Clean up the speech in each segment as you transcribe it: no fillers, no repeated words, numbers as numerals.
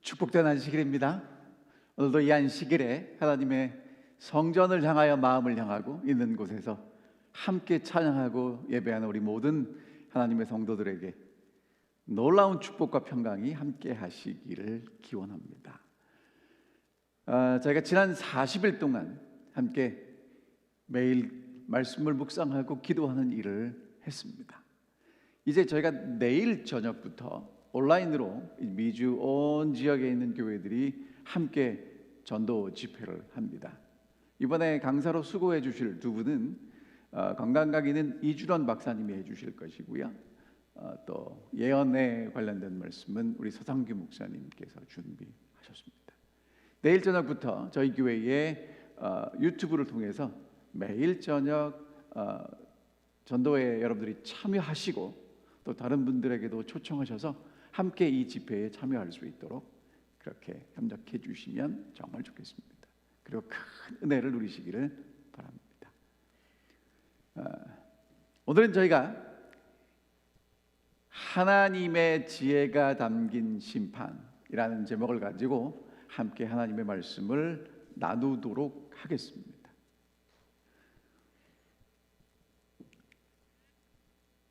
축복된 안식일입니다. 오늘도 이 안식일에 하나님의 성전을 향하여 마음을 향하고 있는 곳에서 함께 찬양하고 예배하는 우리 모든 하나님의 성도들에게 놀라운 축복과 평강이 함께 하시기를 기원합니다. 저희가 지난 40일 동안 함께 매일 말씀을 묵상하고 기도하는 일을 했습니다. 이제 저희가 내일 저녁부터 온라인으로 미주 온 지역에 있는 교회들이 함께 전도 집회를 합니다. 이번에 강사로 수고해 주실 두 분은 건강 강의는 이주런 박사님이 해주실 것이고요. 또 예언에 관련된 말씀은 우리 서상규 목사님께서 준비하셨습니다. 내일 저녁부터 저희 교회의 유튜브를 통해서 매일 저녁 전도회 여러분들이 참여하시고 또 다른 분들에게도 초청하셔서 함께 이 집회에 참여할 수 있도록 그렇게 협력해 주시면 정말 좋겠습니다. 그리고 큰 은혜를 누리시기를 바랍니다. 오늘은 저희가 하나님의 지혜가 담긴 심판이라는 제목을 가지고 함께 하나님의 말씀을 나누도록 하겠습니다.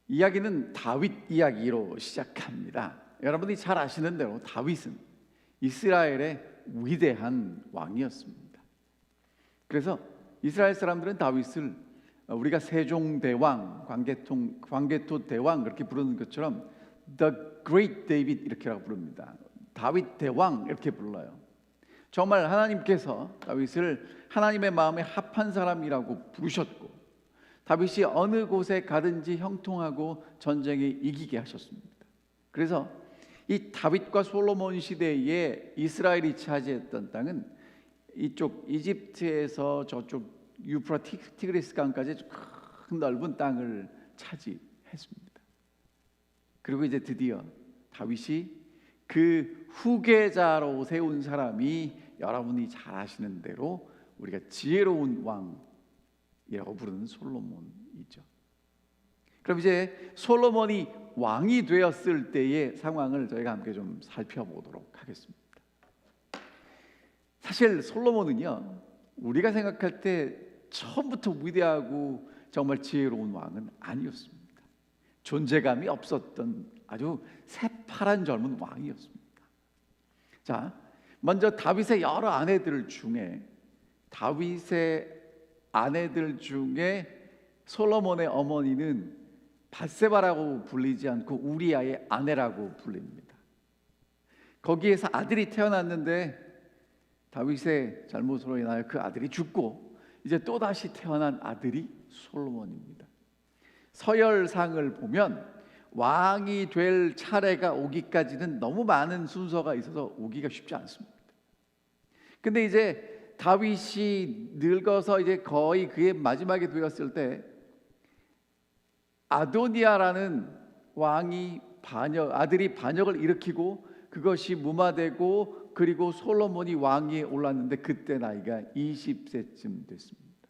이야기는 다윗 이야기로 시작합니다. 여러분이 잘 아시는 대로 다윗은 이스라엘의 위대한 왕이었습니다. 그래서 이스라엘 사람들은 다윗을 우리가 세종대왕, 광개토 대왕 그렇게 부르는 것처럼 The Great David 이렇게라고 부릅니다. 다윗 대왕 이렇게 불러요. 정말 하나님께서 다윗을 하나님의 마음에 합한 사람이라고 부르셨고 다윗이 어느 곳에 가든지 형통하고 전쟁에 이기게 하셨습니다. 그래서 이 다윗과 솔로몬 시대에 이스라엘이 차지했던 땅은 이쪽 이집트에서 저쪽 유프라티그리스 강까지 큰 넓은 땅을 차지했습니다. 그리고 이제 드디어 다윗이 그 후계자로 세운 사람이 여러분이 잘 아시는 대로 우리가 지혜로운 왕이라고 부르는 솔로몬이죠. 그럼 이제 솔로몬이 왕이 되었을 때의 상황을 저희가 함께 좀 살펴보도록 하겠습니다. 사실 솔로몬은요, 우리가 생각할 때 처음부터 위대하고 정말 지혜로운 왕은 아니었습니다. 존재감이 없었던 아주 새파란 젊은 왕이었습니다. 자, 먼저 다윗의 여러 아내들 중에 솔로몬의 어머니는 밧세바라고 불리지 않고 우리아의 아내라고 불립니다. 거기에서 아들이 태어났는데 다윗의 잘못으로 인하여 그 아들이 죽고 이제 또다시 태어난 아들이 솔로몬입니다. 서열상을 보면 왕이 될 차례가 오기까지는 너무 많은 순서가 있어서 오기가 쉽지 않습니다. 근데 이제 다윗이 늙어서 이제 거의 그의 마지막에 되었을 때 아도니아라는 왕이 아들이 반역을 일으키고 그것이 무마되고 그리고 솔로몬이 왕위에 올랐는데 그때 나이가 20세쯤 됐습니다.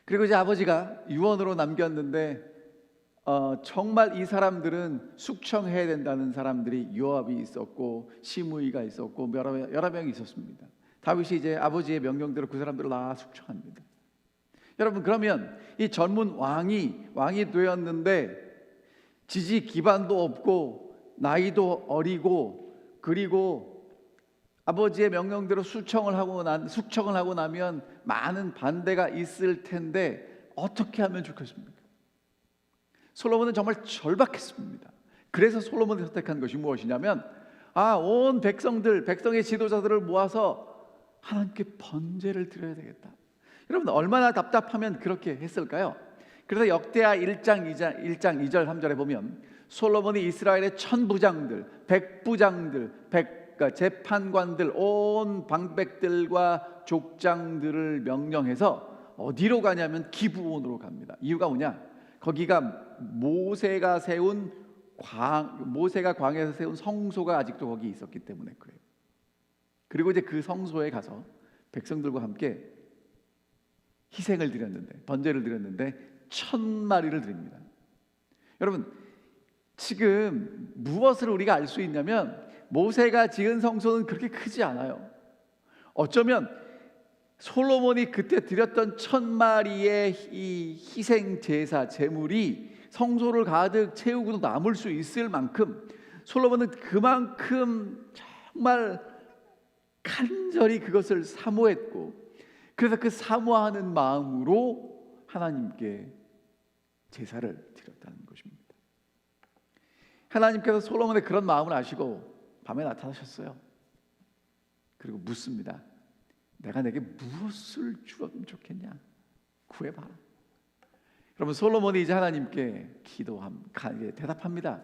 그리고 이제 아버지가 유언으로 남겼는데 정말 이 사람들은 숙청해야 된다는 사람들이 요압이 있었고 시므이가 있었고 여러 명이 있었습니다. 다윗이 이제 아버지의 명령대로 그 사람들을 다 숙청합니다. 여러분, 그러면 이 젊은 왕이 되었는데 지지 기반도 없고 나이도 어리고 그리고 아버지의 명령대로 숙청을 하고 나면 많은 반대가 있을 텐데 어떻게 하면 좋겠습니까? 솔로몬은 정말 절박했습니다. 그래서 솔로몬이 선택한 것이 무엇이냐면 온 백성의 지도자들을 모아서 하나님께 번제를 드려야 되겠다. 여러분, 얼마나 답답하면 그렇게 했을까요? 그래서 역대하 1장 2절 3절에 보면 솔로몬이 이스라엘의 천부장들, 백부장들, 재판관들, 온 방백들과 족장들을 명령해서 어디로 가냐면 기브온으로 갑니다. 이유가 뭐냐? 거기가 모세가 광야에서 세운 성소가 아직도 거기 있었기 때문에 그래요. 그리고 이제 그 성소에 가서 백성들과 함께 희생을 드렸는데, 번제를 드렸는데 1000마리를 드립니다. 여러분, 지금 무엇을 우리가 알 수 있냐면 모세가 지은 성소는 그렇게 크지 않아요. 어쩌면 솔로몬이 그때 드렸던 1000마리의 이 희생 제사 제물이 성소를 가득 채우고도 남을 수 있을 만큼 솔로몬은 그만큼 정말 간절히 그것을 사모했고, 그래서 그 사모하는 마음으로 하나님께 제사를 드렸다는 것입니다. 하나님께서 솔로몬의 그런 마음을 아시고 밤에 나타나셨어요. 그리고 묻습니다. 내가 내게 무엇을 주었으면 좋겠냐? 구해봐라. 여러분, 솔로몬이 이제 하나님께 대답합니다.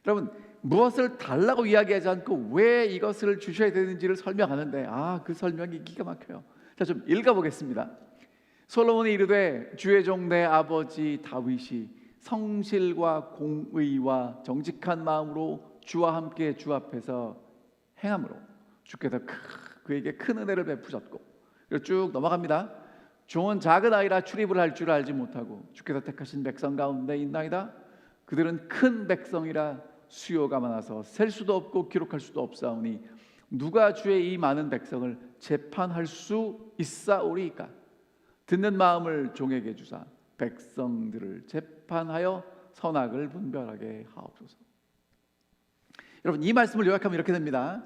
여러분, 무엇을 달라고 이야기하지 않고 왜 이것을 주셔야 되는지를 설명하는데 그 설명이 기가 막혀요. 자, 좀 읽어보겠습니다. 솔로몬이 이르되 주의 종 내 아버지 다윗이 성실과 공의와 정직한 마음으로 주와 함께 주 앞에서 행함으로 주께서 그에게 큰 은혜를 베푸셨고, 그리고 쭉 넘어갑니다. 종은 작은 아이라 출입을 할 줄 알지 못하고 주께서 택하신 백성 가운데 있나이다. 그들은 큰 백성이라 수요가 많아서 셀 수도 없고 기록할 수도 없사오니 누가 주의 이 많은 백성을 재판할 수 있사오리이까? 듣는 마음을 종에게 주사 백성들을 재판하여 선악을 분별하게 하옵소서. 여러분, 이 말씀을 요약하면 이렇게 됩니다.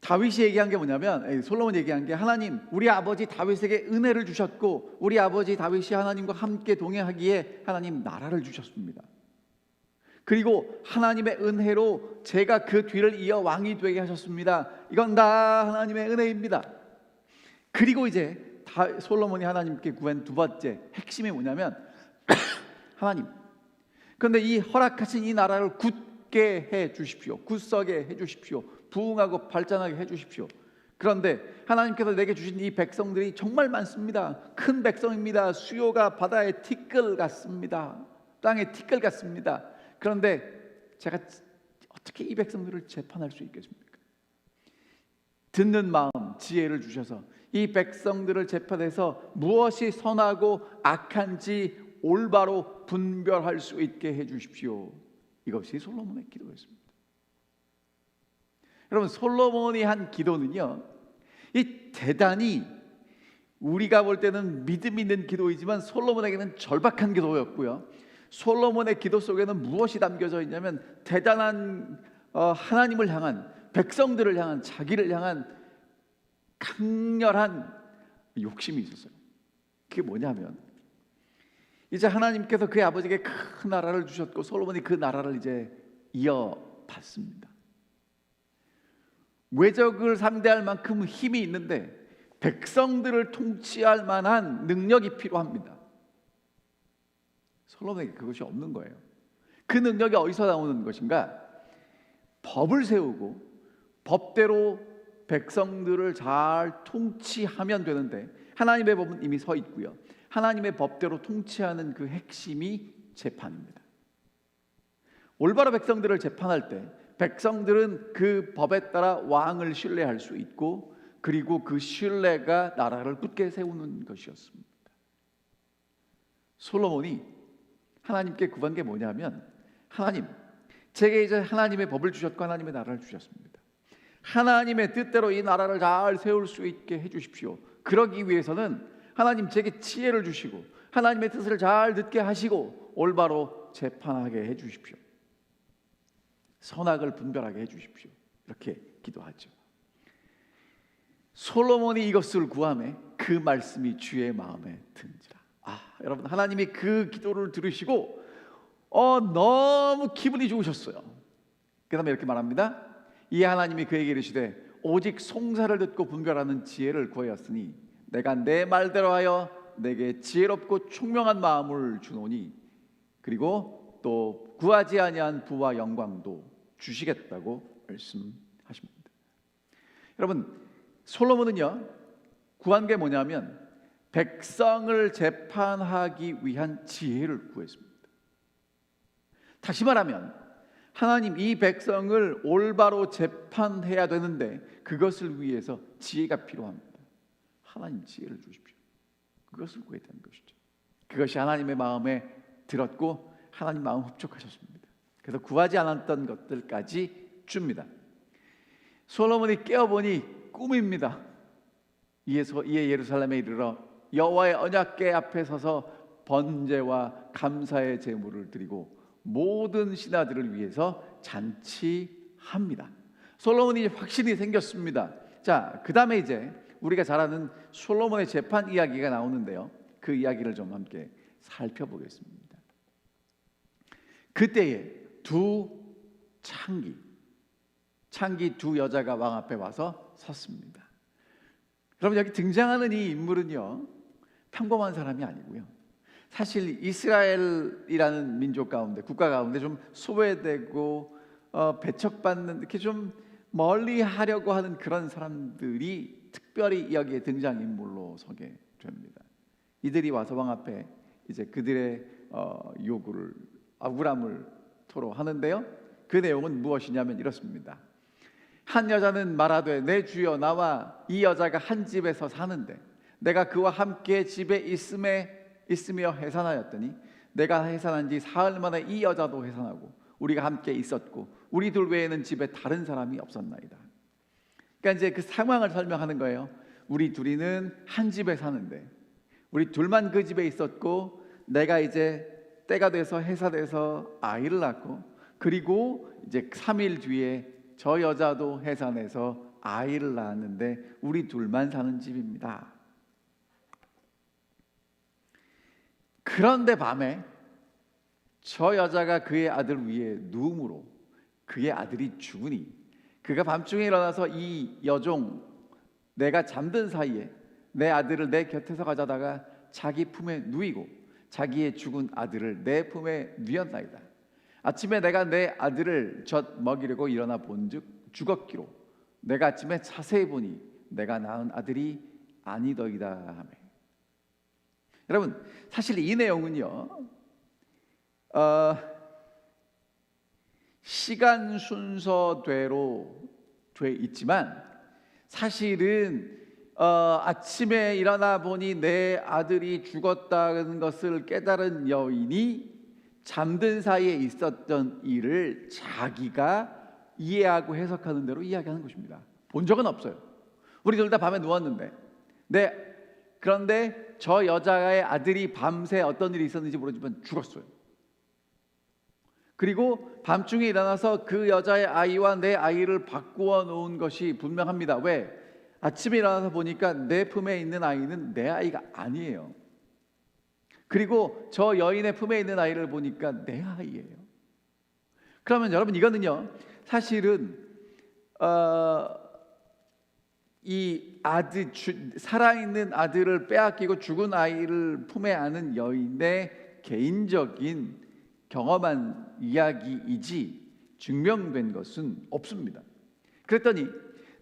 다윗이 얘기한 게 뭐냐면, 솔로몬이 얘기한 게, 하나님 우리 아버지 다윗에게 은혜를 주셨고 우리 아버지 다윗이 하나님과 함께 동행하기에 하나님 나라를 주셨습니다. 그리고 하나님의 은혜로 제가 그 뒤를 이어 왕이 되게 하셨습니다. 이건 다 하나님의 은혜입니다. 그리고 이제 솔로몬이 하나님께 구한 두 번째 핵심이 뭐냐면 하나님, 그런데 이 허락하신 이 나라를 굳게 해 주십시오. 굳서게 해 주십시오. 부흥하고 발전하게 해 주십시오. 그런데 하나님께서 내게 주신 이 백성들이 정말 많습니다. 큰 백성입니다. 수요가 바다의 티끌 같습니다. 땅의 티끌 같습니다. 그런데 제가 어떻게 이 백성들을 재판할 수 있겠습니까? 듣는 마음, 지혜를 주셔서 이 백성들을 재판해서 무엇이 선하고 악한지 올바로 분별할 수 있게 해 주십시오. 이것이 솔로몬의 기도였습니다. 여러분, 솔로몬이 한 기도는요, 이 대단히 우리가 볼 때는 믿음 있는 기도이지만 솔로몬에게는 절박한 기도였고요. 솔로몬의 기도 속에는 무엇이 담겨져 있냐면 대단한 하나님을 향한, 백성들을 향한, 자기를 향한 강렬한 욕심이 있었어요. 그게 뭐냐면 이제 하나님께서 그의 아버지에게 큰 나라를 주셨고 솔로몬이 그 나라를 이제 이어받습니다. 외적을 상대할 만큼 힘이 있는데 백성들을 통치할 만한 능력이 필요합니다. 솔로몬에게 그것이 없는 거예요. 그 능력이 어디서 나오는 것인가? 법을 세우고 법대로 백성들을 잘 통치하면 되는데 하나님의 법은 이미 서 있고요. 하나님의 법대로 통치하는 그 핵심이 재판입니다. 올바로 백성들을 재판할 때 백성들은 그 법에 따라 왕을 신뢰할 수 있고, 그리고 그 신뢰가 나라를 굳게 세우는 것이었습니다. 솔로몬이 하나님께 구한 게 뭐냐면, 하나님, 제게 이제 하나님의 법을 주셨고 하나님의 나라를 주셨습니다. 하나님의 뜻대로 이 나라를 잘 세울 수 있게 해주십시오. 그러기 위해서는 하나님 제게 지혜를 주시고 하나님의 뜻을 잘 듣게 하시고 올바로 재판하게 해주십시오. 선악을 분별하게 해주십시오. 이렇게 기도하죠. 솔로몬이 이것을 구하매 그 말씀이 주의 마음에 든지라. 여러분, 하나님이 그 기도를 들으시고 너무 기분이 좋으셨어요. 그 다음에 이렇게 말합니다. 이 하나님이 그에게 이르시되 오직 송사를 듣고 분별하는 지혜를 구하였으니 내가 내 말대로 하여 내게 지혜롭고 총명한 마음을 주노니 그리고 또 구하지 아니한 부와 영광도 주시겠다고 말씀하십니다. 여러분, 솔로몬은요 구한 게 뭐냐면 백성을 재판하기 위한 지혜를 구했습니다. 다시 말하면 하나님, 이 백성을 올바로 재판해야 되는데 그것을 위해서 지혜가 필요합니다. 하나님 지혜를 주십시오. 그것을 구했다는 것이죠. 그것이 하나님의 마음에 들었고 하나님 마음 흡족하셨습니다. 그래서 구하지 않았던 것들까지 줍니다. 솔로몬이 깨어보니 꿈입니다. 이에 예루살렘에 이르러 여호와의 언약궤 앞에 서서 번제와 감사의 제물을 드리고 모든 신하들을 위해서 잔치합니다. 솔로몬이 확신이 생겼습니다. 자, 그 다음에 이제 우리가 잘 아는 솔로몬의 재판 이야기가 나오는데요, 그 이야기를 좀 함께 살펴보겠습니다. 그때에 두 창기 두 여자가 왕 앞에 와서 섰습니다. 여러분, 여기 등장하는 이 인물은요, 평범한 사람이 아니고요, 사실 이스라엘이라는 민족 가운데, 국가 가운데 좀 소외되고 배척받는, 이렇게 좀 멀리 하려고 하는 그런 사람들이 특별히 여기에 등장인물로 서게 됩니다. 이들이 와서 왕 앞에 이제 그들의 요구를, 억울함을 토로하는데요, 그 내용은 무엇이냐면 이렇습니다. 한 여자는 말하되 내 주여, 나와 이 여자가 한 집에서 사는데 내가 그와 함께 집에 있으며 해산하였더니 내가 해산한 지 사흘 만에 이 여자도 해산하고 우리가 함께 있었고 우리 둘 외에는 집에 다른 사람이 없었나이다. 그러니까 이제 그 상황을 설명하는 거예요. 우리 둘이는 한 집에 사는데 우리 둘만 그 집에 있었고 내가 이제 때가 돼서 해산해서 아이를 낳고, 그리고 이제 3일 뒤에 저 여자도 해산해서 아이를 낳았는데 우리 둘만 사는 집입니다. 그런데 밤에 저 여자가 그의 아들 위에 누움으로 그의 아들이 죽으니 그가 밤중에 일어나서 이 여종, 내가 잠든 사이에 내 아들을 내 곁에서 가져다가 자기 품에 누이고 자기의 죽은 아들을 내 품에 누였나이다. 아침에 내가 내 아들을 젖 먹이려고 일어나 본즉 죽었기로 내가 아침에 자세히 보니 내가 낳은 아들이 아니더이다 하며. 여러분, 사실 이 내용은요, 시간 순서대로 돼 있지만 사실은 아침에 일어나 보니 내 아들이 죽었다는 것을 깨달은 여인이 잠든 사이에 있었던 일을 자기가 이해하고 해석하는 대로 이야기하는 것입니다. 본 적은 없어요. 우리 둘 다 밤에 누웠는데 그런데 저 여자의 아들이 밤새 어떤 일이 있었는지 모르지만 죽었어요. 그리고 밤중에 일어나서 그 여자의 아이와 내 아이를 바꾸어 놓은 것이 분명합니다. 왜? 아침에 일어나서 보니까 내 품에 있는 아이는 내 아이가 아니에요. 그리고 저 여인의 품에 있는 아이를 보니까 내 아이예요. 그러면 여러분, 이거는요, 사실은 이 아들, 살아있는 아들을 빼앗기고 죽은 아이를 품에 안은 여인의 개인적인 경험한 이야기이지 증명된 것은 없습니다. 그랬더니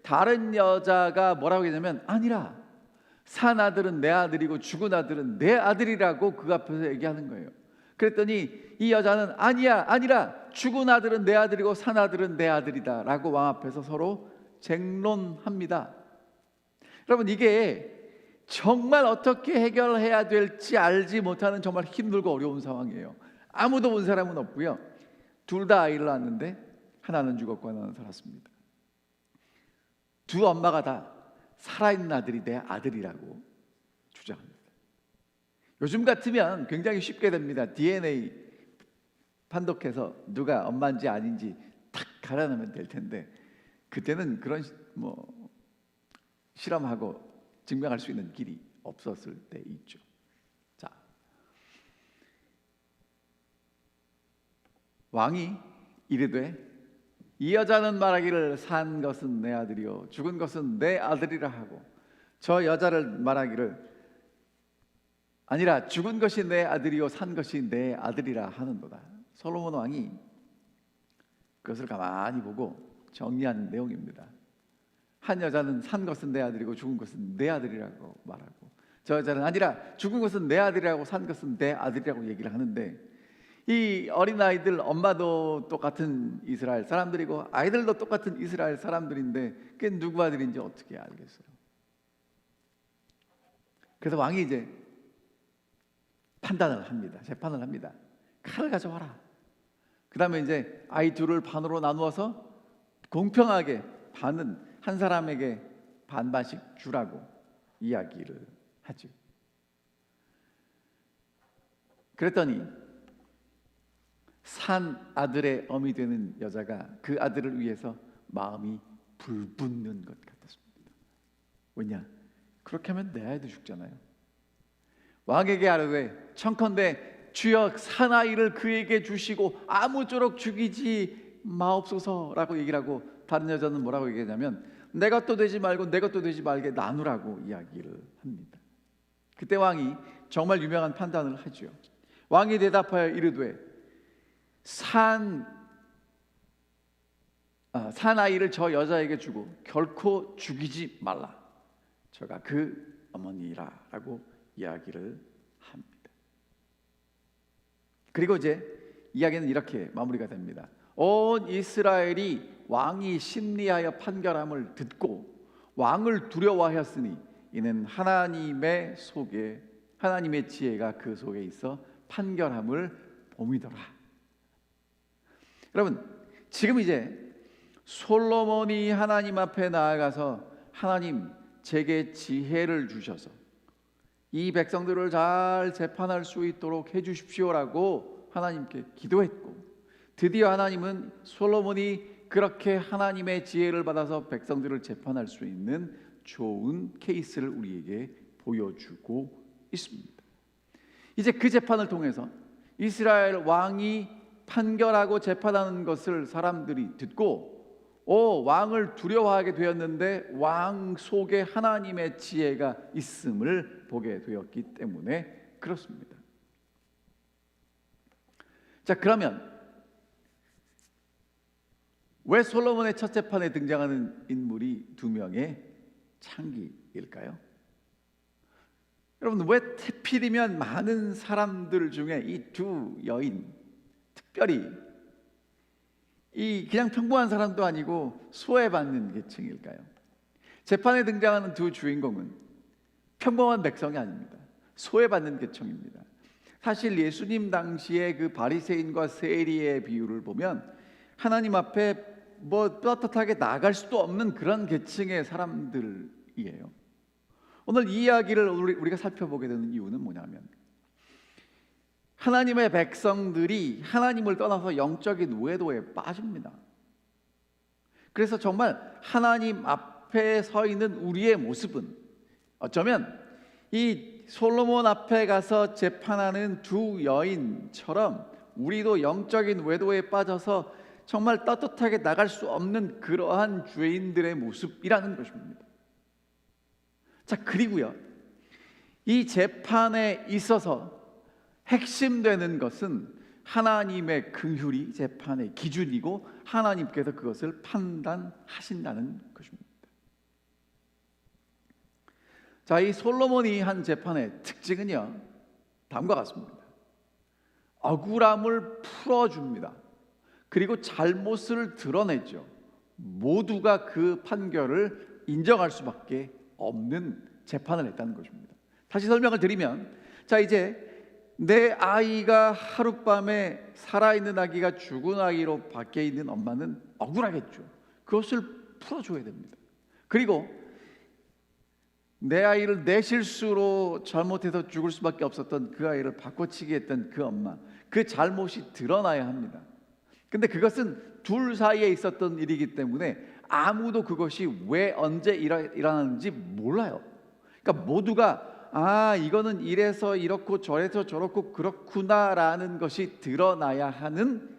다른 여자가 뭐라고 했냐면, 아니라 산 아들은 내 아들이고 죽은 아들은 내 아들이라고 그 앞에서 얘기하는 거예요. 그랬더니 이 여자는 아니라 죽은 아들은 내 아들이고 산 아들은 내 아들이다 라고 왕 앞에서 서로 쟁론합니다. 여러분, 이게 정말 어떻게 해결해야 될지 알지 못하는 정말 힘들고 어려운 상황이에요. 아무도 본 사람은 없고요, 둘 다 아이를 낳았는데 하나는 죽었고 하나는 살았습니다. 두 엄마가 다 살아있는 아들이 내 아들이라고 주장합니다. 요즘 같으면 굉장히 쉽게 됩니다. DNA 판독해서 누가 엄마인지 아닌지 탁 가려내면 될 텐데, 그때는 그런 실험하고 증명할 수 있는 길이 없었을 때 있죠. 자, 왕이 이르되 이 여자는 말하기를 산 것은 내 아들이요 죽은 것은 내 아들이라 하고, 저 여자를 말하기를 아니라 죽은 것이 내 아들이요 산 것이 내 아들이라 하는도다. 솔로몬 왕이 그것을 가만히 보고 정리하는 내용입니다. 한 여자는 산 것은 내 아들이고 죽은 것은 내 아들이라고 말하고, 저 여자는 아니라 죽은 것은 내 아들이라고 산 것은 내 아들이라고 얘기를 하는데, 이 어린아이들 엄마도 똑같은 이스라엘 사람들이고 아이들도 똑같은 이스라엘 사람들인데 그게 누구 아들인지 어떻게 알겠어요? 그래서 왕이 이제 판단을 합니다. 재판을 합니다. 칼을 가져와라. 그 다음에 이제 아이 둘을 반으로 나누어서 공평하게 반은 한 사람에게 반반씩 주라고 이야기를 하죠. 그랬더니 산 아들의 어미 되는 여자가 그 아들을 위해서 마음이 불붙는 것 같았습니다. 왜냐? 그렇게 하면 내 아이도 죽잖아요. 왕에게 아뢰되 청컨대 주여 사나이를 그에게 주시고 아무쪼록 죽이지 마옵소서라고 얘기를 하고, 다른 여자는 뭐라고 얘기하냐면 내 것도 되지 말고 내 것도 되지 말게 나누라고 이야기를 합니다. 그때 왕이 정말 유명한 판단을 하죠. 왕이 대답하여 이르되 사나이를 저 여자에게 주고 결코 죽이지 말라. 저가 그 어머니라 라고 이야기를 합니다. 그리고 이제 이야기는 이렇게 마무리가 됩니다. 온 이스라엘이 왕이 심리하여 판결함을 듣고 왕을 두려워하였으니 이는 하나님의 지혜가 그 속에 있어 판결함을 봄이더라. 여러분, 지금 이제 솔로몬이 하나님 앞에 나아가서 하나님 제게 지혜를 주셔서 이 백성들을 잘 재판할 수 있도록 해주십시오라고 하나님께 기도했고, 드디어 하나님은 솔로몬이 그렇게 하나님의 지혜를 받아서 백성들을 재판할 수 있는 좋은 케이스를 우리에게 보여주고 있습니다. 이제 그 재판을 통해서 이스라엘 왕이 판결하고 재판하는 것을 사람들이 듣고 왕을 두려워하게 되었는데 왕 속에 하나님의 지혜가 있음을 보게 되었기 때문에 그렇습니다. 자, 그러면 왜 솔로몬의 첫 재판에 등장하는 인물이 두 명의 창기일까요? 여러분, 왜 태필이면 많은 사람들 중에 이 두 여인, 특별히 이 그냥 평범한 사람도 아니고 소외받는 계층일까요? 재판에 등장하는 두 주인공은 평범한 백성이 아닙니다. 소외받는 계층입니다. 사실 예수님 당시에 그 바리새인과 세리의 비유를 보면 하나님 앞에 뭐 떳떳하게 나갈 수도 없는 그런 계층의 사람들이에요. 오늘 이 이야기를 우리가 살펴보게 되는 이유는 뭐냐면, 하나님의 백성들이 하나님을 떠나서 영적인 외도에 빠집니다. 그래서 정말 하나님 앞에 서 있는 우리의 모습은 어쩌면 이 솔로몬 앞에 가서 재판하는 두 여인처럼 우리도 영적인 외도에 빠져서 정말 떳떳하게 나갈 수 없는 그러한 죄인들의 모습이라는 것입니다. 자, 그리고요, 이 재판에 있어서 핵심되는 것은 하나님의 긍휼이 재판의 기준이고 하나님께서 그것을 판단하신다는 것입니다. 자, 이 솔로몬이 한 재판의 특징은요, 다음과 같습니다. 억울함을 풀어줍니다. 그리고 잘못을 드러내죠. 모두가 그 판결을 인정할 수밖에 없는 재판을 했다는 것입니다. 다시 설명을 드리면, 자, 이제 내 아이가 하룻밤에 살아있는 아기가 죽은 아기로 바뀌어 있는 엄마는 억울하겠죠. 그것을 풀어줘야 됩니다. 그리고 내 아이를 내 실수로 잘못해서 죽을 수밖에 없었던 그 아이를 바꿔치기 했던 그 엄마, 그 잘못이 드러나야 합니다. 근데 그것은 둘 사이에 있었던 일이기 때문에 아무도 그것이 왜 언제 일어나는지 몰라요. 그러니까 모두가 이거는 이래서 이렇고 저래서 저렇고 그렇구나라는 것이 드러나야 하는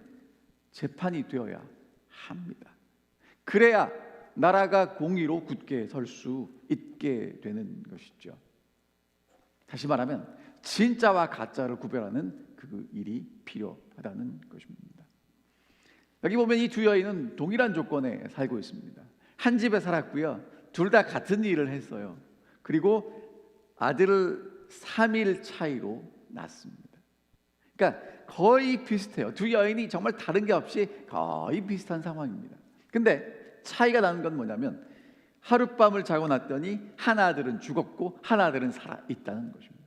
재판이 되어야 합니다. 그래야 나라가 공의로 굳게 설 수 있게 되는 것이죠. 다시 말하면 진짜와 가짜를 구별하는 그 일이 필요하다는 것입니다. 여기 보면 이 두 여인은 동일한 조건에 살고 있습니다. 한 집에 살았고요, 둘 다 같은 일을 했어요. 그리고 아들을 3일 차이로 낳습니다. 그러니까 거의 비슷해요. 두 여인이 정말 다른 게 없이 거의 비슷한 상황입니다. 근데 차이가 나는 건 뭐냐면, 하룻밤을 자고 났더니 한 아들은 죽었고 한 아들은 살아있다는 것입니다.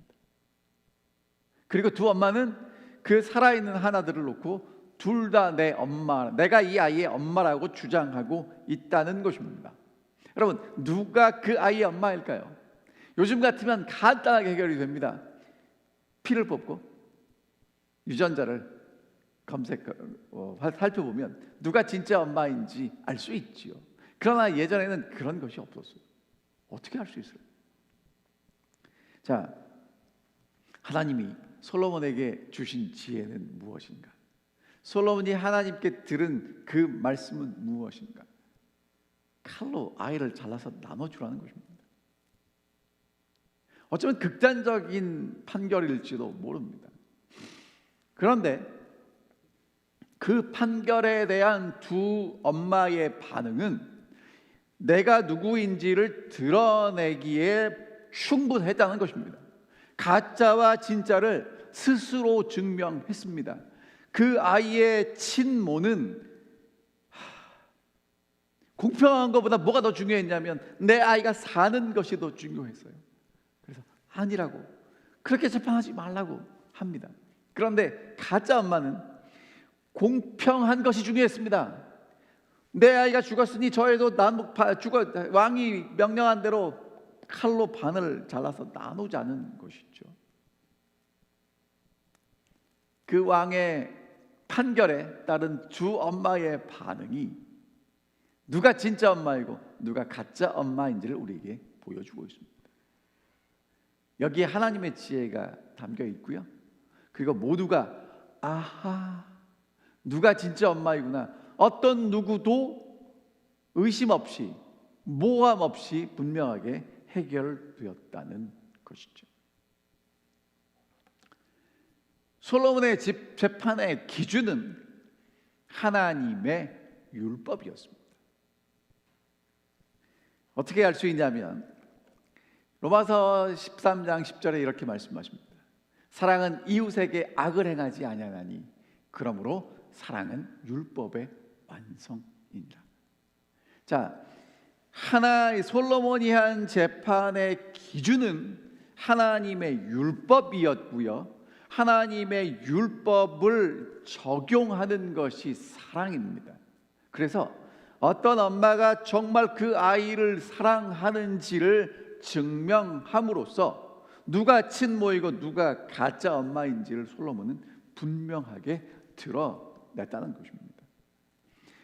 그리고 두 엄마는 그 살아있는 한 아들을 놓고 둘 다 내 엄마, 내가 이 아이의 엄마라고 주장하고 있다는 것입니다. 여러분, 누가 그 아이의 엄마일까요? 요즘 같으면 간단하게 해결이 됩니다. 피를 뽑고 유전자를 살펴보면 누가 진짜 엄마인지 알 수 있지요. 그러나 예전에는 그런 것이 없었어요. 어떻게 알 수 있어요? 자, 하나님이 솔로몬에게 주신 지혜는 무엇인가? 솔로몬이 하나님께 들은 그 말씀은 무엇인가? 칼로 아이를 잘라서 나눠주라는 것입니다. 어쩌면 극단적인 판결일지도 모릅니다. 그런데 그 판결에 대한 두 엄마의 반응은 내가 누구인지를 드러내기에 충분했다는 것입니다. 가짜와 진짜를 스스로 증명했습니다. 그 아이의 친모는 공평한 것보다 뭐가 더 중요했냐면 내 아이가 사는 것이 더 중요했어요. 그래서 아니라고, 그렇게 재판하지 말라고 합니다. 그런데 가짜 엄마는 공평한 것이 중요했습니다. 내 아이가 죽었으니 저에도 왕이 명령한 대로 칼로 반을 잘라서 나누자는 것이죠. 그 왕의 판결에 따른 두 엄마의 반응이 누가 진짜 엄마이고 누가 가짜 엄마인지를 우리에게 보여주고 있습니다. 여기에 하나님의 지혜가 담겨 있고요. 그리고 모두가 아하, 누가 진짜 엄마이구나, 어떤 누구도 의심 없이 모함 없이 분명하게 해결되었다는 것이죠. 솔로몬의 재판의 기준은 하나님의 율법이었습니다. 어떻게 알 수 있냐면 로마서 13장 10절에 이렇게 말씀하십니다. 사랑은 이웃에게 악을 행하지 아니하나니 그러므로 사랑은 율법의 완성이니라. 자, 솔로몬이 한 재판의 기준은 하나님의 율법이었고요. 하나님의 율법을 적용하는 것이 사랑입니다. 그래서 어떤 엄마가 정말 그 아이를 사랑하는지를 증명함으로써 누가 친모이고 누가 가짜 엄마인지를 솔로몬은 분명하게 드러냈다는 것입니다.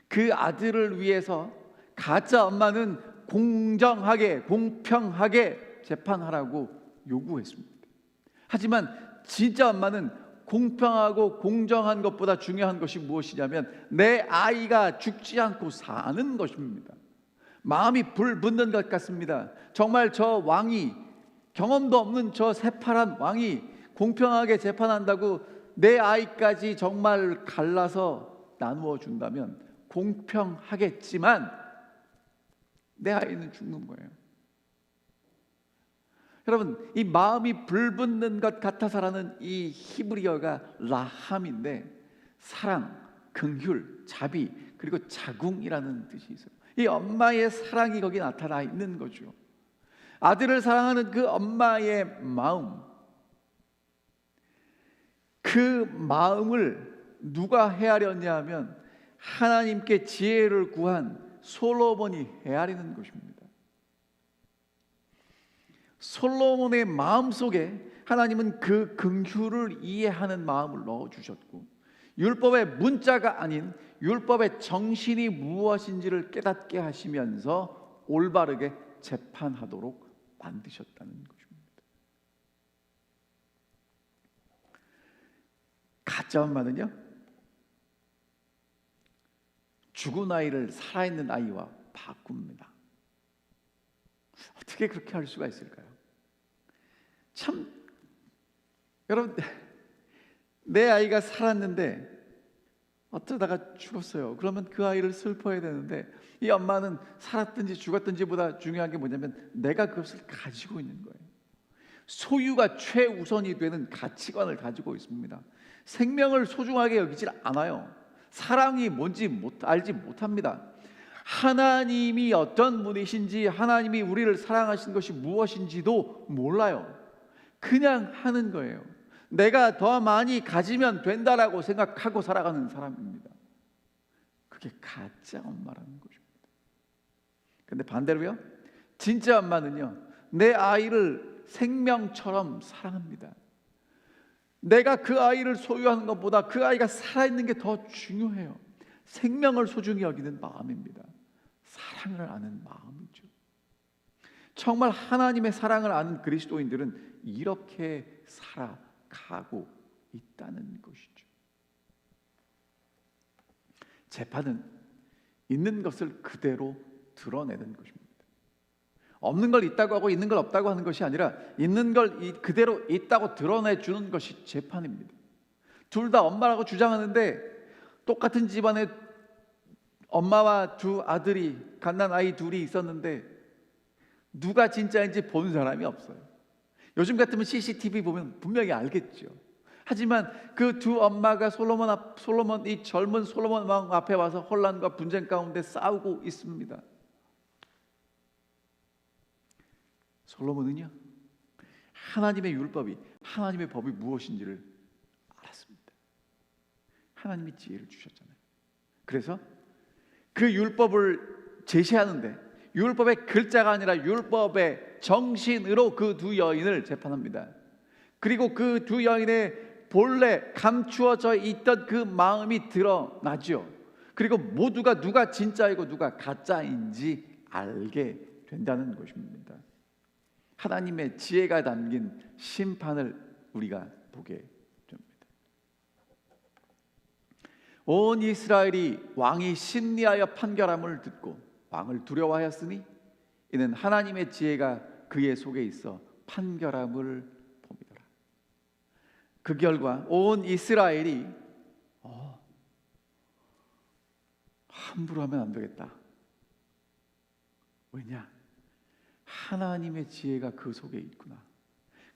그 아들을 위해서 가짜 엄마는 공정하게 공평하게 재판하라고 요구했습니다. 하지만 진짜 엄마는 공평하고 공정한 것보다 중요한 것이 무엇이냐면 내 아이가 죽지 않고 사는 것입니다. 마음이 불붙는 것 같습니다. 정말 저 왕이, 경험도 없는 저 새파란 왕이 공평하게 재판한다고 내 아이까지 정말 갈라서 나누어 준다면 공평하겠지만 내 아이는 죽는 거예요. 여러분, 이 마음이 불붙는 것 같아서라는 이 히브리어가 라함인데 사랑, 긍휼, 자비, 그리고 자궁이라는 뜻이 있어요. 이 엄마의 사랑이 거기 나타나 있는 거죠. 아들을 사랑하는 그 엄마의 마음, 그 마음을 누가 헤아렸냐 하면 하나님께 지혜를 구한 솔로몬이 헤아리는 것입니다. 솔로몬의 마음속에 하나님은 그 긍휼을 이해하는 마음을 넣어주셨고 율법의 문자가 아닌 율법의 정신이 무엇인지를 깨닫게 하시면서 올바르게 재판하도록 만드셨다는 것입니다. 가짜 엄마는요, 죽은 아이를 살아있는 아이와 바꿉니다. 어떻게 그렇게 할 수가 있을까요? 참, 여러분, 내 아이가 살았는데 어쩌다가 죽었어요. 그러면 그 아이를 슬퍼해야 되는데 이 엄마는 살았든지 죽었든지 보다 중요한 게 뭐냐면 내가 그것을 가지고 있는 거예요. 소유가 최우선이 되는 가치관을 가지고 있습니다. 생명을 소중하게 여기질 않아요. 사랑이 뭔지 알지 못합니다. 하나님이 어떤 분이신지, 하나님이 우리를 사랑하신 것이 무엇인지도 몰라요. 그냥 하는 거예요. 내가 더 많이 가지면 된다라고 생각하고 살아가는 사람입니다. 그게 가짜 엄마라는 것입니다. 근데 반대로요, 진짜 엄마는요, 내 아이를 생명처럼 사랑합니다. 내가 그 아이를 소유하는 것보다 그 아이가 살아있는 게 더 중요해요. 생명을 소중히 여기는 마음입니다. 사랑을 아는 마음이죠. 정말 하나님의 사랑을 아는 그리스도인들은 이렇게 살아가고 있다는 것이죠. 재판은 있는 것을 그대로 드러내는 것입니다. 없는 걸 있다고 하고 있는 걸 없다고 하는 것이 아니라 있는 걸 그대로 있다고 드러내주는 것이 재판입니다. 둘 다 엄마라고 주장하는데 똑같은 집안에 엄마와 두 아들이, 갓난 아이 둘이 있었는데 누가 진짜인지 본 사람이 없어요. 요즘 같으면 CCTV 보면 분명히 알겠죠. 하지만 그 두 엄마가 이 젊은 솔로몬 왕 앞에 와서 혼란과 분쟁 가운데 싸우고 있습니다. 솔로몬은요, 하나님의 율법이, 하나님의 법이 무엇인지를 알았습니다. 하나님이 지혜를 주셨잖아요. 그래서 그 율법을 제시하는데 율법의 글자가 아니라 율법의 정신으로 그 두 여인을 재판합니다. 그리고 그 두 여인의 본래 감추어져 있던 그 마음이 드러나죠. 그리고 모두가 누가 진짜이고 누가 가짜인지 알게 된다는 것입니다. 하나님의 지혜가 담긴 심판을 우리가 보게 됩니다. 온 이스라엘이 왕이 심리하여 판결함을 듣고 왕을 두려워하였으니 이는 하나님의 지혜가 그의 속에 있어 판결함을 봅니다. 그 결과 온 이스라엘이 함부로 하면 안 되겠다. 왜냐? 하나님의 지혜가 그 속에 있구나.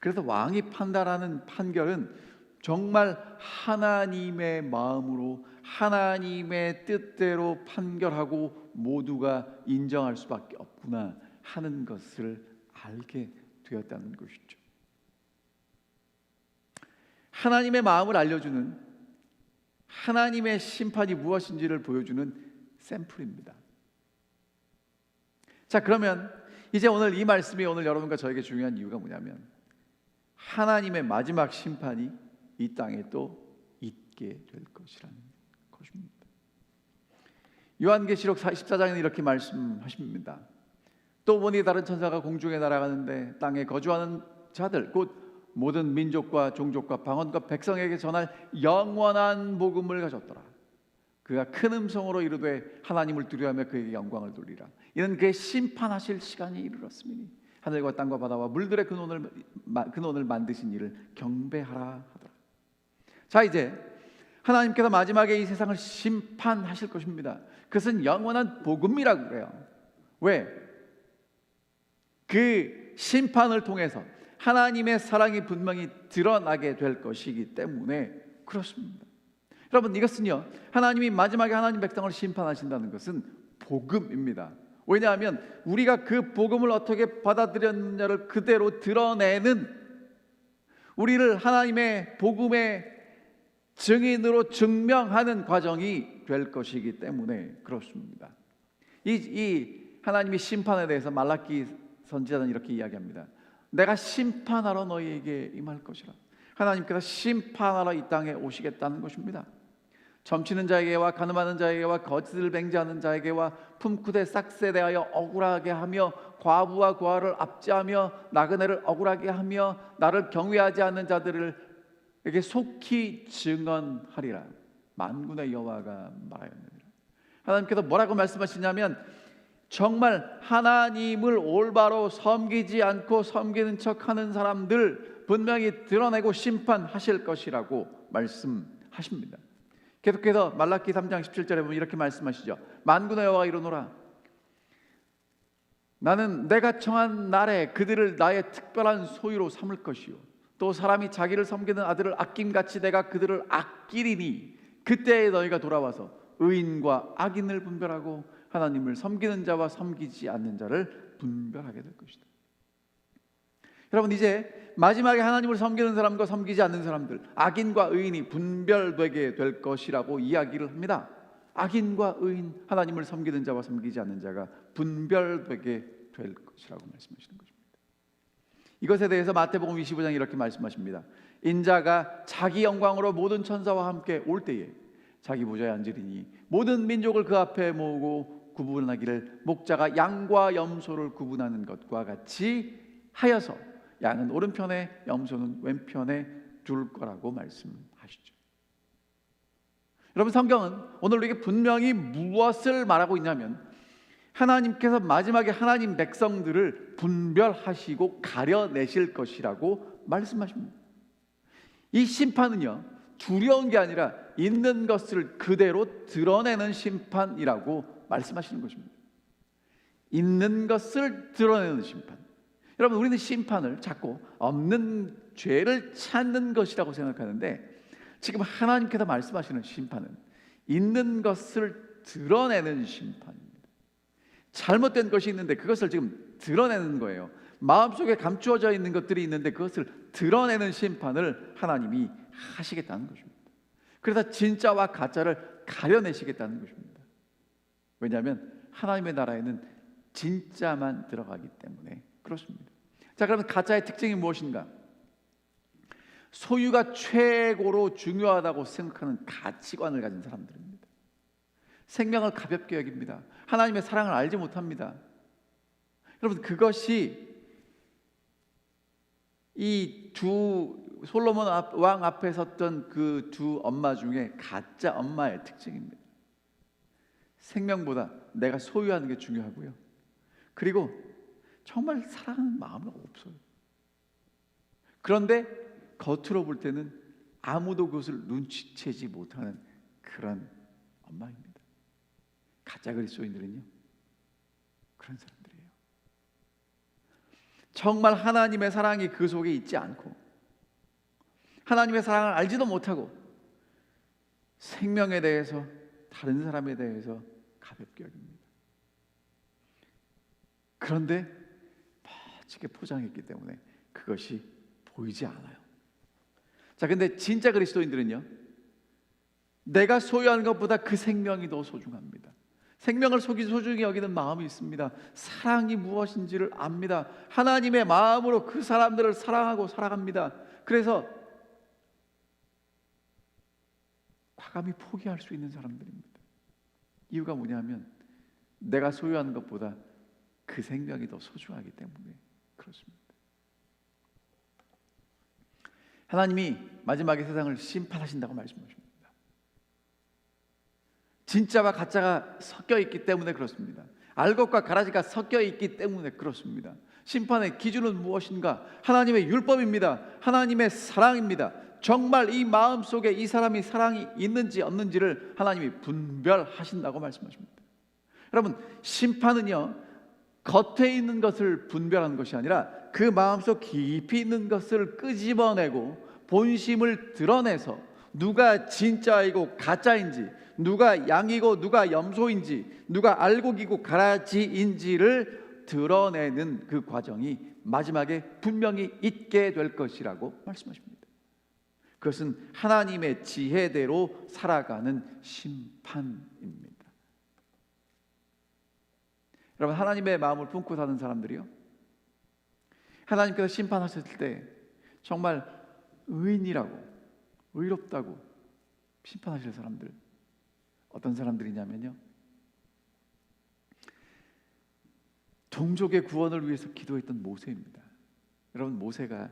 그래서 왕이 판단하는 판결은 정말 하나님의 마음으로 하나님의 뜻대로 판결하고 모두가 인정할 수밖에 없구나 하는 것을 알게 되었다는 것이죠. 하나님의 마음을 알려주는, 하나님의 심판이 무엇인지를 보여주는 샘플입니다. 자, 그러면 이제 오늘 이 말씀이 오늘 여러분과 저에게 중요한 이유가 뭐냐면 하나님의 마지막 심판이 이 땅에 또 있게 될 것이라는 것입니다. 요한계시록 14장에는 이렇게 말씀하십니다. 또 보니 다른 천사가 공중에 날아가는데 땅에 거주하는 자들 곧 모든 민족과 종족과 방언과 백성에게 전할 영원한 복음을 가졌더라. 그가 큰 음성으로 이르되 하나님을 두려워하며 그에게 영광을 돌리라. 이는 그의 심판하실 시간이 이르렀으니 하늘과 땅과 바다와 물들의 근원을 만드신 이를 경배하라 하더라. 자, 이제 하나님께서 마지막에 이 세상을 심판하실 것입니다. 그것은 영원한 복음이라고 그래요. 왜? 그 심판을 통해서 하나님의 사랑이 분명히 드러나게 될 것이기 때문에 그렇습니다. 여러분, 이것은요, 하나님이 마지막에 하나님 백성을 심판하신다는 것은 복음입니다. 왜냐하면 우리가 그 복음을 어떻게 받아들였느냐를 그대로 드러내는, 우리를 하나님의 복음의 증인으로 증명하는 과정이 될 것이기 때문에 그렇습니다. 이 하나님의 심판에 대해서 말라기 선지자는 이렇게 이야기합니다. 내가 심판하러 너희에게 임할 것이라. 하나님께서 심판하러 이 땅에 오시겠다는 것입니다. 점치는 자에게와 가늠하는 자에게와 거짓을 맹세하는 자에게와 품꾸되 싹세 대하여 억울하게 하며 과부와 고아를 압제하며 나그네를 억울하게 하며 나를 경외하지 않는 자들에게 속히 증언하리라. 만군의 여호와가 말하였느니라. 하나님께서 뭐라고 말씀하시냐면 정말 하나님을 올바로 섬기지 않고 섬기는 척하는 사람들 분명히 드러내고 심판하실 것이라고 말씀하십니다. 계속해서 말라기 3장 17절에 보면 이렇게 말씀하시죠. 만군의 여호와가 이르노라. 나는 내가 정한 날에 그들을 나의 특별한 소유로 삼을 것이요 또 사람이 자기를 섬기는 아들을 아낌같이 내가 그들을 아끼리니 그때에 너희가 돌아와서 의인과 악인을 분별하고 하나님을 섬기는 자와 섬기지 않는 자를 분별하게 될 것이다. 여러분, 이제 마지막에 하나님을 섬기는 사람과 섬기지 않는 사람들, 악인과 의인이 분별되게 될 것이라고 이야기를 합니다. 악인과 의인, 하나님을 섬기는 자와 섬기지 않는 자가 분별되게 될 것이라고 말씀하시는 것입니다. 이것에 대해서 마태복음 25장 이렇게 말씀하십니다. 인자가 자기 영광으로 모든 천사와 함께 올 때에 자기 보좌에 앉으리니 모든 민족을 그 앞에 모으고 구분하기를 목자가 양과 염소를 구분하는 것과 같이 하여서 양은 오른편에 염소는 왼편에 둘 거라고 말씀하시죠. 여러분, 성경은 오늘 우리에게 분명히 무엇을 말하고 있냐면 하나님께서 마지막에 하나님 백성들을 분별하시고 가려내실 것이라고 말씀하십니다. 이 심판은요, 두려운 게 아니라 있는 것을 그대로 드러내는 심판이라고 말씀하시는 것입니다. 있는 것을 드러내는 심판. 여러분, 우리는 심판을 자꾸 없는 죄를 찾는 것이라고 생각하는데 지금 하나님께서 말씀하시는 심판은 있는 것을 드러내는 심판입니다. 잘못된 것이 있는데 그것을 지금 드러내는 거예요. 마음속에 감추어져 있는 것들이 있는데 그것을 드러내는 심판을 하나님이 하시겠다는 것입니다. 그래서 진짜와 가짜를 가려내시겠다는 것입니다. 왜냐하면 하나님의 나라에는 진짜만 들어가기 때문에 그렇습니다. 자, 그러면 가짜의 특징이 무엇인가? 소유가 최고로 중요하다고 생각하는 가치관을 가진 사람들입니다. 생명을 가볍게 여깁니다. 하나님의 사랑을 알지 못합니다. 여러분, 그것이 이 솔로몬 왕 앞에 섰던 그 두 엄마 중에 가짜 엄마의 특징입니다. 생명보다 내가 소유하는 게 중요하고요. 그리고 정말 사랑하는 마음이 없어요. 그런데 겉으로 볼 때는 아무도 그것을 눈치채지 못하는 그런 엄마입니다. 가짜 그리스도인들은요, 그런 사람들이에요. 정말 하나님의 사랑이 그 속에 있지 않고 하나님의 사랑을 알지도 못하고 생명에 대해서, 다른 사람에 대해서 가볍게 여깁니다. 그런데 멋지게 포장했기 때문에 그것이 보이지 않아요. 자, 근데 진짜 그리스도인들은요, 내가 소유하는 것보다 그 생명이 더 소중합니다. 생명을 소중히 여기는 마음이 있습니다. 사랑이 무엇인지를 압니다. 하나님의 마음으로 그 사람들을 사랑하고 살아갑니다. 그래서 과감히 포기할 수 있는 사람들입니다. 이유가 뭐냐면 내가 소유하는 것보다 그 생명이 더 소중하기 때문에 그렇습니다. 하나님이 마지막에 세상을 심판하신다고 말씀하십니다. 진짜와 가짜가 섞여 있기 때문에 그렇습니다. 알곡과 가라지가 섞여 있기 때문에 그렇습니다. 심판의 기준은 무엇인가? 하나님의 율법입니다. 하나님의 사랑입니다. 정말 이 마음 속에 이 사람이 사랑이 있는지 없는지를 하나님이 분별하신다고 말씀하십니다. 여러분, 심판은요, 겉에 있는 것을 분별하는 것이 아니라 그 마음속 깊이 있는 것을 끄집어내고 본심을 드러내서 누가 진짜이고 가짜인지, 누가 양이고 누가 염소인지, 누가 알곡이고 가라지인지를 드러내는 그 과정이 마지막에 분명히 있게 될 것이라고 말씀하십니다. 그것은 하나님의 지혜대로 살아가는 심판입니다. 여러분, 하나님의 마음을 품고 사는 사람들이요, 하나님께서 심판하실 때 정말 의인이라고, 의롭다고 심판하실 사람들, 어떤 사람들이냐면요, 동족의 구원을 위해서 기도했던 모세입니다. 여러분, 모세가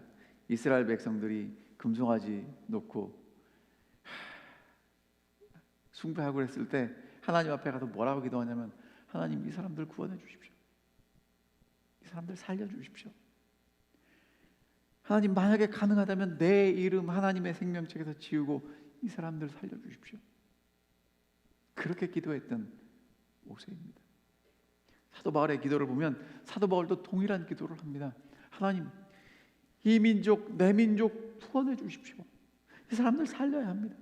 이스라엘 백성들이 금송아지 놓고 숭배하고 그랬을 때 하나님 앞에 가서 뭐라고 기도하냐면, 하나님, 이 사람들 구원해 주십시오. 이 사람들 살려 주십시오. 하나님, 만약에 가능하다면 내 이름 하나님의 생명책에서 지우고 이 사람들 살려 주십시오. 그렇게 기도했던 모세입니다. 사도 바울의 기도를 보면 사도 바울도 동일한 기도를 합니다. 하나님, 이 민족, 내 민족 구원해 주십시오. 이 사람들 살려야 합니다.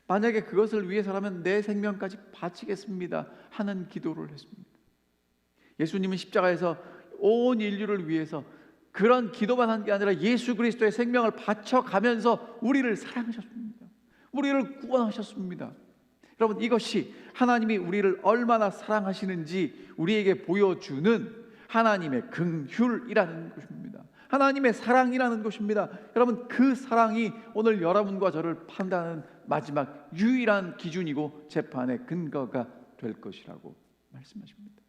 만약에 그것을 위해서라면 내 생명까지 바치겠습니다 하는 기도를 했습니다. 예수님은 십자가에서 온 인류를 위해서 그런 기도만 한 게 아니라 예수 그리스도의 생명을 바쳐가면서 우리를 사랑하셨습니다. 우리를 구원하셨습니다. 여러분, 이것이 하나님이 우리를 얼마나 사랑하시는지 우리에게 보여주는 하나님의 긍휼이라는 것입니다. 하나님의 사랑이라는 것입니다. 여러분, 그 사랑이 오늘 여러분과 저를 판단하는 마지막 유일한 기준이고 재판의 근거가 될 것이라고 말씀하십니다.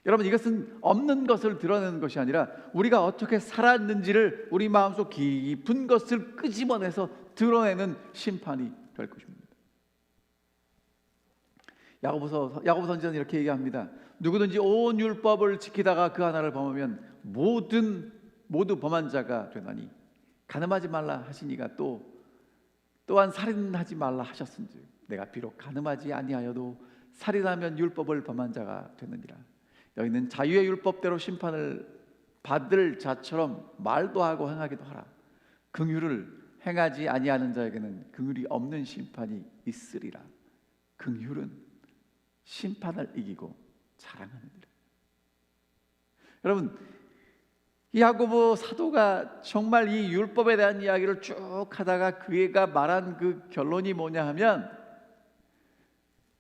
여러분, 이것은 없는 것을 드러내는 것이 아니라 우리가 어떻게 살았는지를 우리 마음속 깊은 것을 끄집어내서 드러내는 심판이 될 것입니다. 야고보 선지자는 이렇게 얘기합니다. 누구든지 온 율법을 지키다가 그 하나를 범하면 모두 범한 자가 되나니 간음하지 말라 하시니가 또한 살인하지 말라 하셨은즉 내가 비록 간음하지 아니하여도 살인하면 율법을 범한 자가 되느니라. 너희는 자유의 율법대로 심판을 받을 자처럼 말도 하고 행하기도 하라. 긍휼을 행하지 아니하는 자에게는 긍휼이 없는 심판이 있으리라. 긍휼은 심판을 이기고 자랑하느니라. 여러분, 이 야고보 사도가 정말 이 율법에 대한 이야기를 쭉 하다가 그가 말한 그 결론이 뭐냐 하면,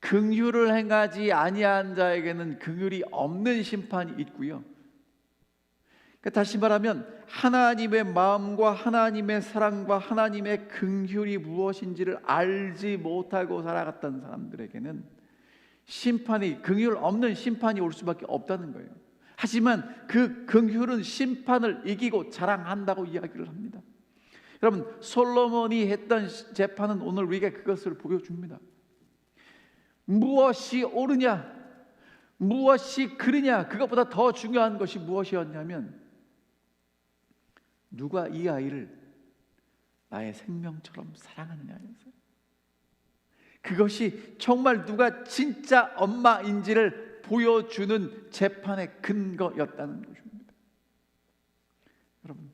긍휼을 행하지 아니한 자에게는 긍휼이 없는 심판이 있고요. 다시 말하면 하나님의 마음과 하나님의 사랑과 하나님의 긍휼이 무엇인지를 알지 못하고 살아갔던 사람들에게는 심판이, 긍휼 없는 심판이 올 수밖에 없다는 거예요. 하지만 그 긍휼은 심판을 이기고 자랑한다고 이야기를 합니다. 여러분, 솔로몬이 했던 재판은 오늘 우리에게 그것을 보여줍니다. 무엇이 옳으냐, 무엇이 그르냐, 그것보다 더 중요한 것이 무엇이었냐면 누가 이 아이를 나의 생명처럼 사랑하느냐였어요. 그것이 정말 누가 진짜 엄마인지를 보여주는 재판의 근거였다는 것입니다. 여러분,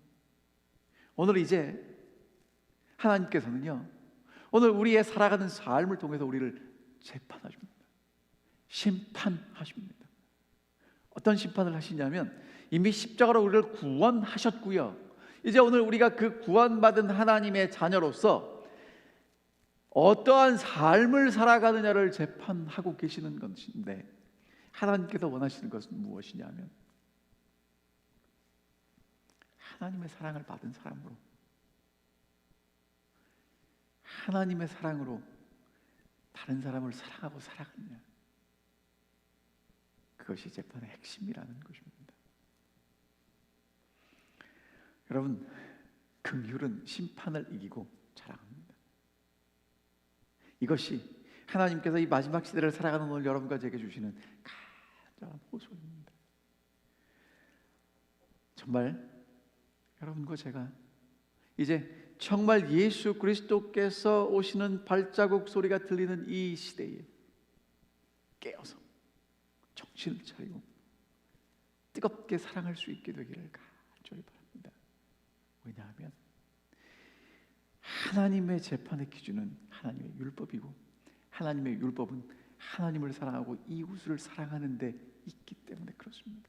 오늘 이제 하나님께서는요, 오늘 우리의 살아가는 삶을 통해서 우리를 재판하십니다. 심판하십니다. 어떤 심판을 하시냐면, 이미 십자가로 우리를 구원하셨고요, 이제 오늘 우리가 그 구원받은 하나님의 자녀로서 어떠한 삶을 살아가느냐를 재판하고 계시는 것인데, 하나님께서 원하시는 것은 무엇이냐면 하나님의 사랑을 받은 사람으로, 하나님의 사랑으로 다른 사람을 사랑하고 살아가느냐, 그것이 재판의 핵심이라는 것입니다. 여러분, 긍휼은 심판을 이기고 자랑합니다. 이것이 하나님께서 이 마지막 시대를 살아가는 오늘 여러분과 제게 주시는 간절한 호소입니다. 정말 여러분과 제가 이제 정말 예수 그리스도께서 오시는 발자국 소리가 들리는 이 시대에 깨어서 정신을 차리고 뜨겁게 사랑할 수 있게 되기를 간절히 바랍니다. 왜냐하면 하나님의 재판의 기준은 하나님의 율법이고, 하나님의 율법은 하나님을 사랑하고 이웃을 사랑하는 데 있기 때문에 그렇습니다.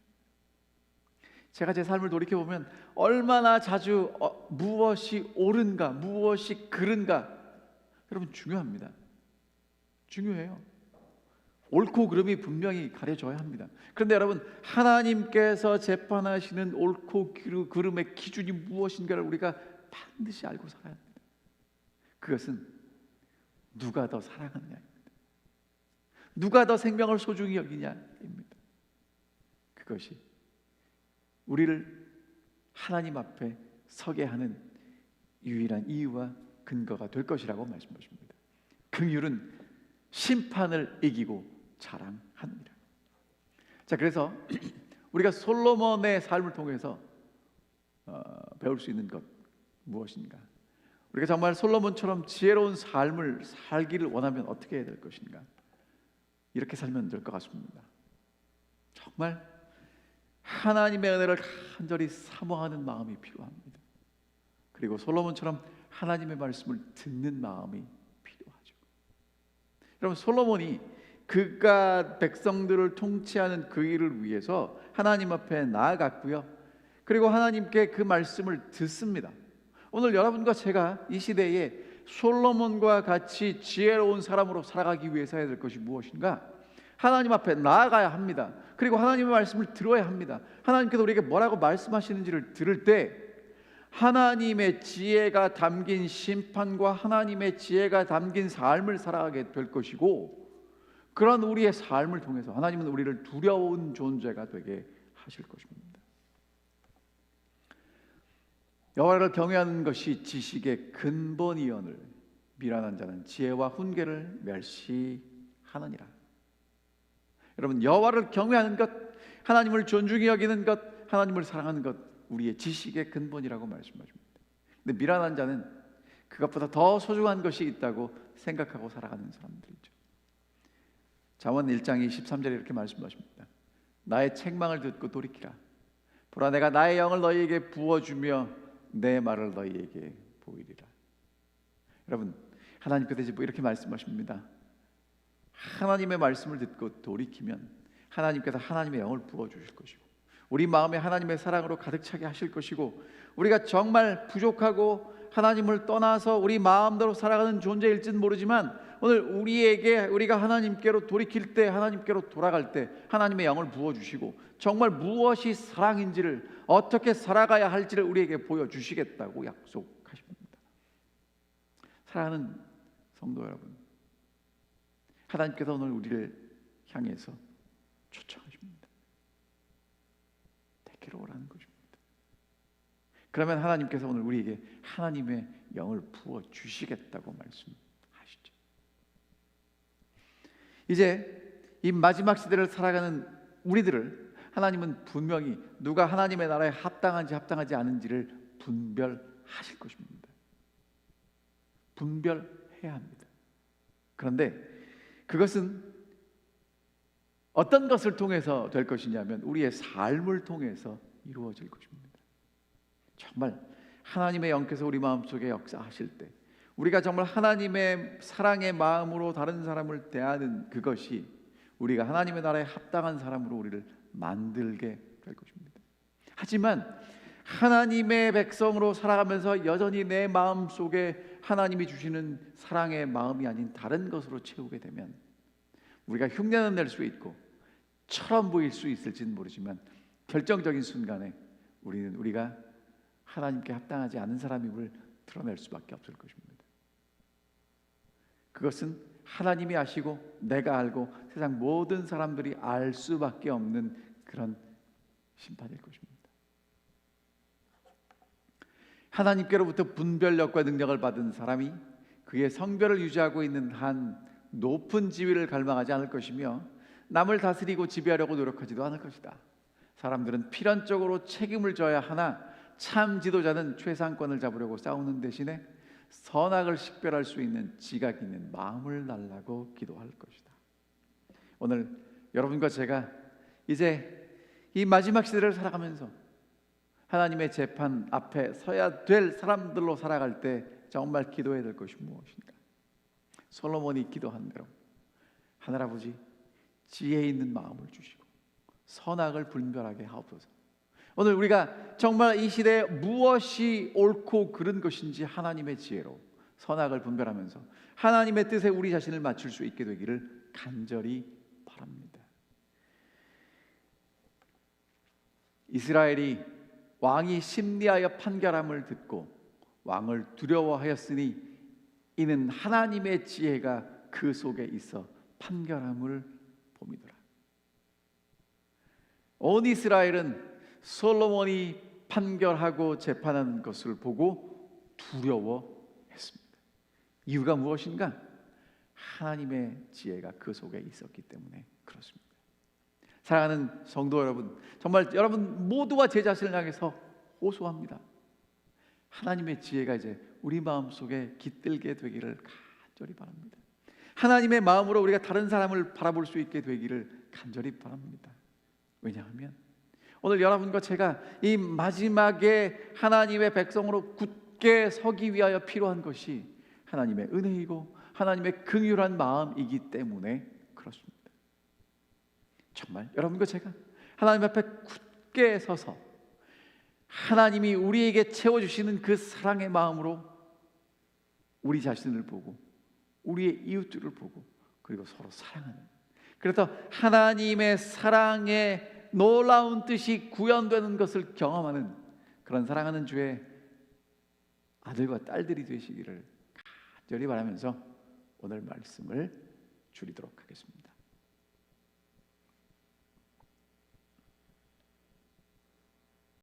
제가 제 삶을 돌이켜보면 얼마나 자주 무엇이 옳은가, 무엇이 그른가, 여러분 중요합니다. 중요해요. 옳고 그름이 분명히 가려져야 합니다. 그런데 여러분, 하나님께서 재판하시는 옳고 그름의 기준이 무엇인가를 우리가 반드시 알고 살아야 합니다. 그것은 누가 더 사랑하느냐입니다. 누가 더 생명을 소중히 여기냐입니다. 그것이 우리를 하나님 앞에 서게 하는 유일한 이유와 근거가 될 것이라고 말씀하십니다. 긍휼은 심판을 이기고 자랑하느니라. 자, 그래서 우리가 솔로몬의 삶을 통해서 배울 수 있는 것 무엇인가? 우리가 정말 솔로몬처럼 지혜로운 삶을 살기를 원하면 어떻게 해야 될 것인가? 이렇게 살면 될 것 같습니다. 정말 하나님의 은혜를 간절히 사모하는 마음이 필요합니다. 그리고 솔로몬처럼 하나님의 말씀을 듣는 마음이 필요하죠. 여러분, 솔로몬이 그가 백성들을 통치하는 그 일을 위해서 하나님 앞에 나아갔고요, 그리고 하나님께 그 말씀을 듣습니다. 오늘 여러분과 제가 이 시대에 솔로몬과 같이 지혜로운 사람으로 살아가기 위해서 해야 될 것이 무엇인가? 하나님 앞에 나아가야 합니다. 그리고 하나님의 말씀을 들어야 합니다. 하나님께서 우리에게 뭐라고 말씀하시는지를 들을 때 하나님의 지혜가 담긴 심판과 하나님의 지혜가 담긴 삶을 살아가게 될 것이고, 그런 우리의 삶을 통해서 하나님은 우리를 두려운 존재가 되게 하실 것입니다. 여호와를 경외하는 것이 지식의 근본이오늘 미련한 자는 지혜와 훈계를 멸시하느니라. 여러분, 여호와를 경외하는 것, 하나님을 존중히 여기는 것, 하나님을 사랑하는 것, 우리의 지식의 근본이라고 말씀하십니다. 근데 미련한 자는 그것보다 더 소중한 것이 있다고 생각하고 살아가는 사람들이죠. 잠언 1장 23절에 이렇게 말씀하십니다. 나의 책망을 듣고 돌이키라. 보라, 내가 나의 영을 너희에게 부어주며 내 말을 너희에게 보이리라. 여러분, 하나님께서 이렇게 말씀하십니다. 하나님의 말씀을 듣고 돌이키면 하나님께서 하나님의 영을 부어주실 것이고, 우리 마음에 하나님의 사랑으로 가득 차게 하실 것이고, 우리가 정말 부족하고 하나님을 떠나서 우리 마음대로 살아가는 존재일지는 모르지만 오늘 우리가 하나님께로 돌이킬 때, 하나님께로 돌아갈 때 하나님의 영을 부어주시고 정말 무엇이 사랑인지를, 어떻게 살아가야 할지를 우리에게 보여주시겠다고 약속하십니다. 사랑하는 성도 여러분, 하나님께서 오늘 우리를 향해서 초청하십니다. 내게로 오라는 것입니다. 그러면 하나님께서 오늘 우리에게 하나님의 영을 부어주시겠다고 말씀하시죠. 이제 이 마지막 시대를 살아가는 우리들을 하나님은 분명히 누가 하나님의 나라에 합당한지 합당하지 않은지를 분별하실 것입니다. 분별해야 합니다. 그런데 그것은 어떤 것을 통해서 될 것이냐면 우리의 삶을 통해서 이루어질 것입니다. 정말 하나님의 영께서 우리 마음속에 역사하실 때 우리가 정말 하나님의 사랑의 마음으로 다른 사람을 대하는 그것이 우리가 하나님의 나라에 합당한 사람으로 우리를 만들게 될 것입니다. 하지만 하나님의 백성으로 살아가면서 여전히 내 마음속에 하나님이 주시는 사랑의 마음이 아닌 다른 것으로 채우게 되면 우리가 흉내는 낼 수 있고 처럼 보일 수 있을지는 모르지만 결정적인 순간에 우리가 하나님께 합당하지 않은 사람임을 드러낼 수밖에 없을 것입니다. 그것은 하나님이 아시고 내가 알고 세상 모든 사람들이 알 수밖에 없는 그런 심판일 것입니다. 하나님께로부터 분별력과 능력을 받은 사람이 그의 성별을 유지하고 있는 한 높은 지위를 갈망하지 않을 것이며 남을 다스리고 지배하려고 노력하지도 않을 것이다. 사람들은 필연적으로 책임을 져야 하나 참 지도자는 최상권을 잡으려고 싸우는 대신에 선악을 식별할 수 있는 지각 있는 마음을 달라고 기도할 것이다. 오늘 여러분과 제가 이제 이 마지막 시대를 살아가면서 하나님의 재판 앞에 서야 될 사람들로 살아갈 때 정말 기도해야 될 것이 무엇인가? 솔로몬이 기도한 대로 하늘아버지 지혜 있는 마음을 주시고 선악을 분별하게 하옵소서. 오늘 우리가 정말 이 시대에 무엇이 옳고 그른 것인지 하나님의 지혜로 선악을 분별하면서 하나님의 뜻에 우리 자신을 맞출 수 있게 되기를 간절히 바랍니다. 이스라엘이 왕이 심리하여 판결함을 듣고 왕을 두려워하였으니 이는 하나님의 지혜가 그 속에 있어 판결함을 봄이더라. 온 이스라엘은 솔로몬이 판결하고 재판하는 것을 보고 두려워했습니다. 이유가 무엇인가? 하나님의 지혜가 그 속에 있었기 때문에 그렇습니다. 사랑하는 성도 여러분, 정말 여러분 모두가 제 자신을 향해서 호소합니다. 하나님의 지혜가 이제 우리 마음속에 깃들게 되기를 간절히 바랍니다. 하나님의 마음으로 우리가 다른 사람을 바라볼 수 있게 되기를 간절히 바랍니다. 왜냐하면 오늘 여러분과 제가 이 마지막에 하나님의 백성으로 굳게 서기 위하여 필요한 것이 하나님의 은혜이고 하나님의 긍휼한 마음이기 때문에 그렇습니다. 정말 여러분과 제가 하나님 앞에 굳게 서서 하나님이 우리에게 채워주시는 그 사랑의 마음으로 우리 자신을 보고 우리의 이웃들을 보고 그리고 서로 사랑하는, 그래서 하나님의 사랑의 놀라운 뜻이 구현되는 것을 경험하는 그런 사랑하는 주의 아들과 딸들이 되시기를 간절히 바라면서 오늘 말씀을 줄이도록 하겠습니다.